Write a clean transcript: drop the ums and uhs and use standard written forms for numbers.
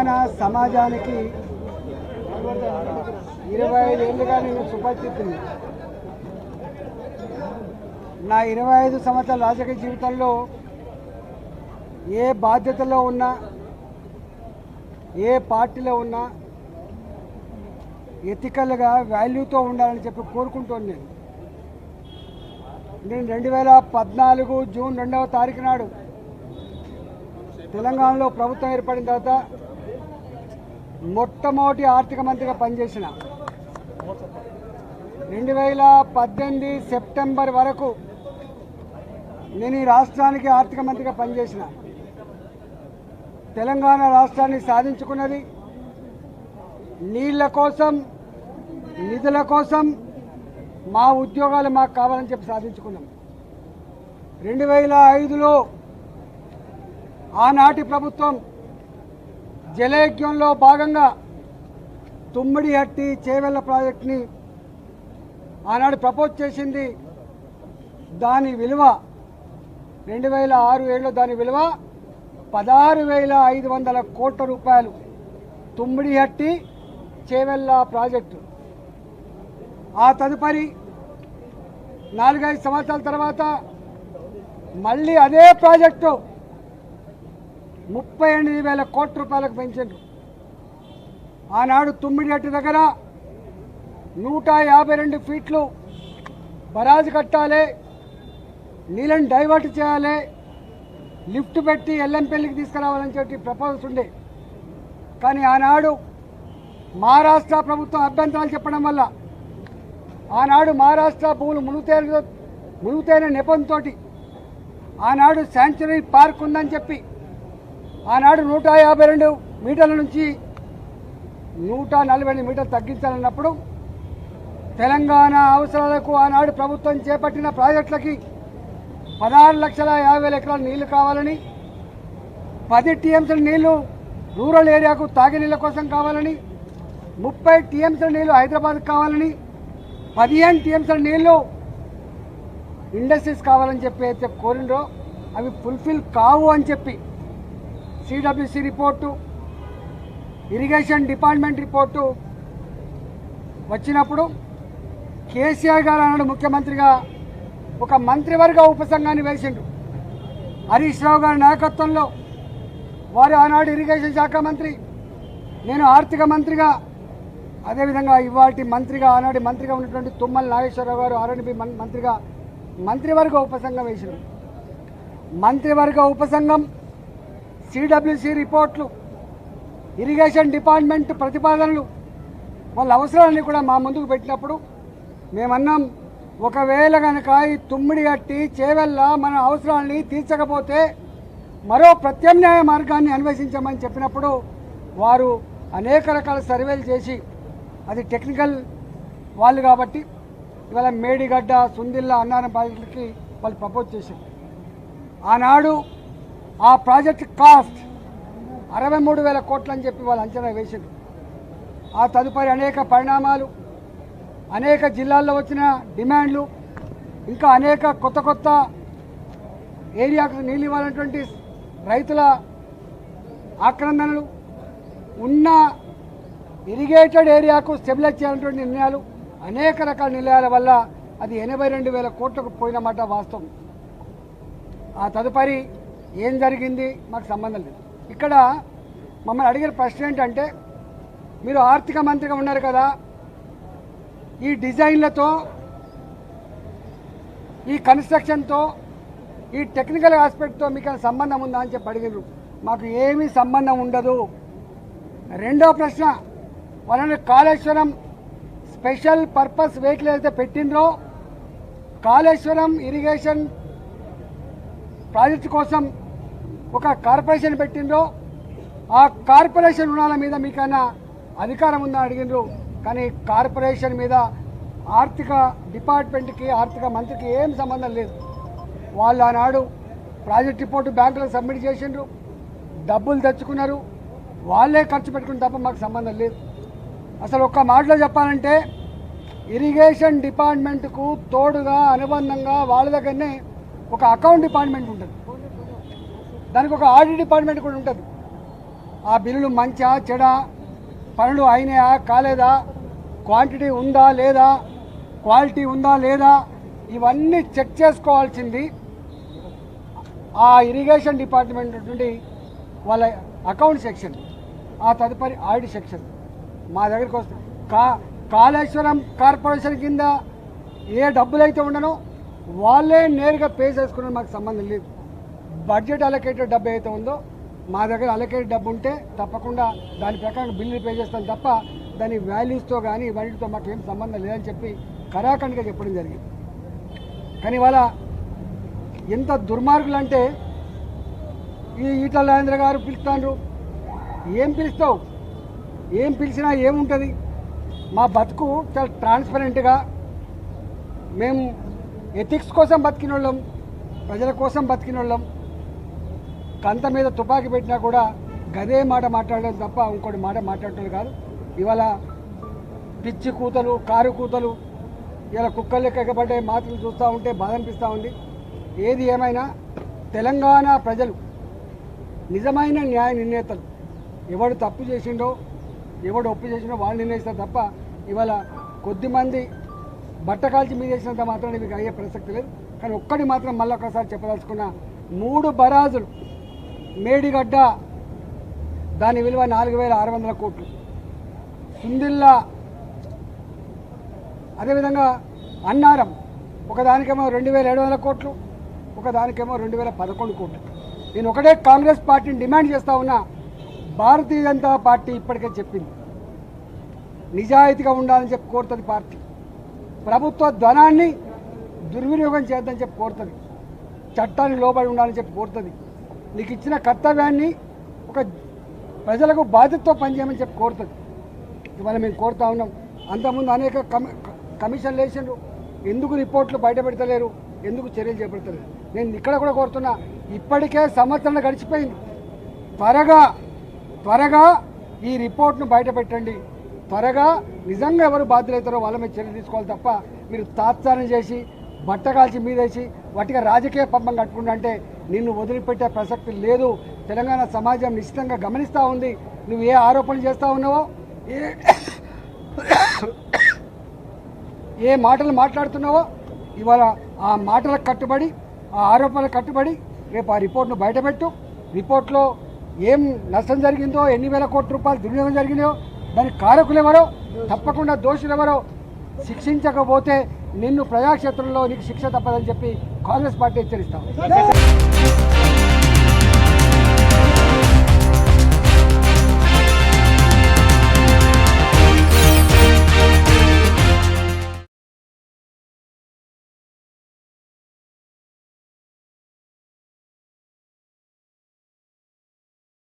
తెలంగాణ సమాజానికి 25 ఏళ్ళుగా నేను సుపరిచితుని. నా 25 సంవత్సరాల రాజకీయ జీవితంలో ఏ బాధ్యతలో ఉన్నా, ఏ పార్టీలో ఉన్నా ఎథికల్గా వాల్యూతో ఉండాలని చెప్పి కోరుకుంటాను. నేను 2014 జూన్ 2వ తారీఖు నాడు తెలంగాణలో ప్రభుత్వం ఏర్పడిన తర్వాత మొట్టమొదటి ఆర్థిక మంత్రిగా పనిచేసిన. 2018 సెప్టెంబర్ వరకు నేను ఈ రాష్ట్రానికి ఆర్థిక మంత్రిగా పనిచేసిన. తెలంగాణ రాష్ట్రాన్ని సాధించుకున్నది నీళ్ల కోసం, నిధుల కోసం, మా ఉద్యోగాలు మాకు కావాలని చెప్పి సాధించుకున్నాం. 2005లో ఆనాటి ప్రభుత్వం జలయజ్ఞంలో భాగంగా తుమ్మిడిహట్టి చేవెళ్ల ప్రాజెక్టుని ఆనాడు ప్రపోజ్ చేసింది. దాని విలువ 2006-7లో దాని విలువ 16,500 కోట్ల రూపాయలు. తుమ్మిడిహట్టి చేవెళ్ల ప్రాజెక్టు. ఆ తదుపరి 4-5 సంవత్సరాల తర్వాత మళ్ళీ అదే ప్రాజెక్టు 38,000 కోట్ల రూపాయలకు పెంచారు. ఆనాడు తుమ్మిడిహట్టి దగ్గర 152 ఫీట్లు బరాజు కట్టాలి, నీళ్ళని డైవర్ట్ చేయాలి, లిఫ్ట్ పెట్టి ఎల్లంపల్లికి తీసుకురావాలని చెప్పి ప్రపోజల్స్ ఉండే. కానీ ఆనాడు మహారాష్ట్ర ప్రభుత్వం అభ్యంతరాలు చెప్పడం వల్ల ఆనాడు మహారాష్ట్ర భూములు మునుగుతైన నెపంతో ఆనాడు శాంక్చురీ పార్క్ ఉందని చెప్పి ఆనాడు 152 మీటర్ల నుంచి 148 మీటర్లు తగ్గించాలన్నప్పుడు తెలంగాణ అవసరాలకు ఆనాడు ప్రభుత్వం చేపట్టిన ప్రాజెక్టులకి 16,50,000 ఎకరాల నీళ్లు కావాలని, 10 టీఎంసీల నీళ్లు రూరల్ ఏరియాకు తాగునీళ్ళ కోసం కావాలని, 30 టీఎంసీల నీళ్లు హైదరాబాద్కు కావాలని, 15 టీఎంసీల నీళ్లు ఇండస్ట్రీస్ కావాలని చెప్పి అయితే కోరిండ్రో అవి ఫుల్ఫిల్ కావు అని చెప్పి CWC report, irrigation department report వచ్చినప్పుడు కేసీఆర్ గారు ఆనాడు ముఖ్యమంత్రిగా ఒక మంత్రివర్గ ఉపసంఘాన్ని వేసిండ్రు. హరీష్ రావు గారి నాయకత్వంలో వారు ఆనాడు ఇరిగేషన్ శాఖ మంత్రి, నేను ఆర్థిక మంత్రిగా, అదేవిధంగా ఇవాటి మంత్రిగా ఆనాడు మంత్రిగా ఉన్నటువంటి తుమ్మల నాగేశ్వరరావు గారు ఆర్ఎండ్బి మంత్రిగా మంత్రివర్గ ఉపసంఘం వేసిండ్రు. మంత్రివర్గ ఉపసంఘం సిడబ్ల్యూసి రిపోర్ట్లు, ఇరిగేషన్ డిపార్ట్మెంట్ ప్రతిపాదనలు, వాళ్ళ అవసరాలన్నీ కూడా మా ముందుకు పెట్టినప్పుడు మేమన్నాం, ఒకవేళ కనుక ఈ తుమ్మిడిహట్టి చేవెళ్ళ మన అవసరాలని తీర్చకపోతే మరో ప్రత్యామ్నాయ మార్గాన్ని అన్వేషించమని చెప్పినప్పుడు వారు అనేక రకాల సర్వేలు చేసి, అది టెక్నికల్ వాళ్ళు కాబట్టి ఇవాళ మేడిగడ్డ, సుందిల్ల, అన్నారం ప్రాజెక్టులకి వాళ్ళు ప్రపోజ్ చేశారు. ఆనాడు ఆ ప్రాజెక్ట్ కాస్ట్ 63,000 కోట్లు అని చెప్పి వాళ్ళు అంచనా వేశారు. ఆ తదుపరి అనేక పరిణామాలు, అనేక జిల్లాల్లో వచ్చిన డిమాండ్లు, ఇంకా అనేక కొత్త ఏరియాకు నీళ్ళు ఇవ్వాలన్నటువంటి రైతుల ఆక్రందనలు, ఉన్న ఇరిగేటెడ్ ఏరియాకు స్టెబిలైజ్ చేయాలన్నటువంటి నిర్ణయాలు, అనేక రకాల నిర్ణయాల వల్ల అది 82,000 కోట్లకు పోయినమాట వాస్తవం. ఆ తదుపరి ఏం జరిగింది మాకు సంబంధం లేదు. ఇక్కడ మమ్మల్ని అడిగిన ప్రశ్న ఏంటంటే, మీరు ఆర్థిక మంత్రిగా ఉన్నారు కదా, ఈ డిజైన్లతో, ఈ కన్స్ట్రక్షన్తో, ఈ టెక్నికల్ ఆస్పెక్ట్తో మీకు సంబంధం ఉందా అని చెప్పి అడిగినారు. మాకు ఏమీ సంబంధం ఉండదు. రెండో ప్రశ్న, వాళ్ళని కాళేశ్వరం స్పెషల్ పర్పస్ వెహికల్ అయితే పెట్టిండ్రో, కాళేశ్వరం ఇరిగేషన్ ప్రాజెక్టు కోసం ఒక కార్పొరేషన్ పెట్టిండ్రో, ఆ కార్పొరేషన్ రుణాల మీద మీకైనా అధికారం ఉందని అడిగినారు. కానీ కార్పొరేషన్ మీద ఆర్థిక డిపార్ట్మెంట్కి, ఆర్థిక మంత్రికి ఏం సంబంధం లేదు. వాళ్ళు ఆనాడు ప్రాజెక్ట్ రిపోర్టు బ్యాంకులో సబ్మిట్ చేసిండ్రు, డబ్బులు తెచ్చుకున్నారు, వాళ్ళే ఖర్చు పెట్టుకుని తప్ప మాకు సంబంధం లేదు. అసలు ఒక్క మాటలో చెప్పాలంటే ఇరిగేషన్ డిపార్ట్మెంట్కు తోడుగా అనుబంధంగా వాళ్ళ దగ్గరనే ఒక అకౌంట్ డిపార్ట్మెంట్ ఉంటుంది, దానికి ఒక ఆడిట్ డిపార్ట్మెంట్ కూడా ఉంటుంది. ఆ బిల్లులు మంచా చెడా, పనులు అయినాయా కాలేదా, క్వాంటిటీ ఉందా లేదా, క్వాలిటీ ఉందా లేదా, ఇవన్నీ చెక్ చేసుకోవాల్సింది ఆ ఇరిగేషన్ డిపార్ట్మెంట్ నుండి వాళ్ళ అకౌంట్ సెక్షన్, ఆ తదుపరి ఆడిట్ సెక్షన్ మా దగ్గరికి వస్తుంది. కాళేశ్వరం కార్పొరేషన్ కింద ఏ డబ్బులైతే ఉండనో వాళ్ళే నేరుగా పే చేసుకునే మాకు సంబంధం లేదు. బడ్జెట్ అలొకేటెడ్ డబ్బు అయితే ఉందో మా దగ్గర అలొకేటెడ్ డబ్బు ఉంటే తప్పకుండా దాని ప్రకారం బిల్లులు పే చేస్తాం తప్ప దాని వాల్యూస్తో కానీ వాటితో మాకు ఏం సంబంధం లేదని చెప్పి కరాఖండిగా చెప్పడం జరిగింది. కానీ వాళ్ళ ఎంత దుర్మార్గులు అంటే ఈ ఈటల రాజేంద్ర గారు పిలుస్తాండ్రు. ఏం పిలుస్తావు, ఏం పిలిచినా ఏముంటుంది? మా బతుకు చాలా ట్రాన్స్పరెంట్గా, మేము ఎథిక్స్ కోసం బతికిన వాళ్ళం, ప్రజల కోసం బతికిన వాళ్ళం. కంత మీద తుపాకీ పెట్టినా కూడా గదే మాట మాట్లాడడం తప్ప ఇంకోటి మాట మాట్లాడటం కాదు. ఇవాళ పిచ్చి కూతలు, కారు కూతలు, ఇలా కుక్కలు లెక్క ఎగబడ్డే మాటలు చూస్తూ ఉంటే బాధ అనిపిస్తూ ఉంది. ఏది ఏమైనా తెలంగాణ ప్రజలు నిజమైన న్యాయ నిర్ణేతలు. ఎవడు తప్పు చేసిండో, ఎవడు ఒప్పు చేసిండో వాళ్ళు నిర్ణయిస్తారు తప్ప ఇవాళ కొద్దిమంది బట్టకాల్చి మీద చేసినంత మాత్రం మీకు అయ్యే ప్రసక్తి లేదు. కానీ ఒక్కటి మాత్రం మళ్ళీ ఒకసారి చెప్పదలుచుకున్న, 3 బరాజులు మేడిగడ్డ దాని విలువ 4,600 కోట్లు, సుందిల్లా అదేవిధంగా అన్నారం ఒకదానికేమో 2,700 కోట్లు, ఒకదానికేమో 2011 కోట్లు. నేను ఒకటే కాంగ్రెస్ పార్టీని డిమాండ్ చేస్తా ఉన్నా, భారతీయ జనతా పార్టీ ఇప్పటికే చెప్పింది నిజాయితీగా ఉండాలని చెప్పి కోరుతుంది. పార్టీ ప్రభుత్వ ధనాన్ని దుర్వినియోగం చేద్దని చెప్పి కోరుతుంది, చట్టాన్ని లోబడి ఉండాలని చెప్పి కోరుతుంది, నీకు ఇచ్చిన కర్తవ్యాన్ని ఒక ప్రజలకు బాధ్యతతో పనిచేయమని చెప్పి కోరుతుంది. ఇవాళ మేము కోరుతా ఉన్నాం. అంతకుముందు అనేక కమిషన్లు వేసిండ్రు, ఎందుకు రిపోర్ట్లు బయట పెడతలేరు, ఎందుకు చర్యలు చేపడతలేరు? నేను ఇక్కడ కూడా కోరుతున్నా, ఇప్పటికే సంవత్సరం గడిచిపోయింది, త్వరగా ఈ రిపోర్ట్ను బయట పెట్టండి. త్వరగా నిజంగా ఎవరు బాధ్యులవుతారో వాళ్ళ మీద చర్యలు తీసుకోవాలి తప్ప మీరు తాత్సారం చేసి బట్టకాల్చి మీదేసి వాటిగా రాజకీయ పబ్బం కట్టుకుంటా అంటే నిన్ను వదిలిపెట్టే ప్రసక్తి లేదు. తెలంగాణ సమాజం నిశ్చితంగా గమనిస్తూ ఉంది. నువ్వు ఏ ఆరోపణలు చేస్తూ ఉన్నావో, ఏ మాటలు మాట్లాడుతున్నావో, ఇవాళ ఆ మాటలకు కట్టుబడి, ఆ ఆరోపణలకు కట్టుబడి రేపు ఆ రిపోర్ట్ను బయటపెట్టు. రిపోర్ట్లో ఏం నష్టం జరిగిందో, ఎన్ని వేల కోట్ల రూపాయలు దుర్వినియోగం జరిగిందో, దానికి కారకులు ఎవరో, తప్పకుండా దోషులు ఎవరో శిక్షించకపోతే నిన్ను ప్రజాక్షేత్రంలో నీకు శిక్ష తప్పదని చెప్పి కాంగ్రెస్ పార్టీ హెచ్చరిస్తాం.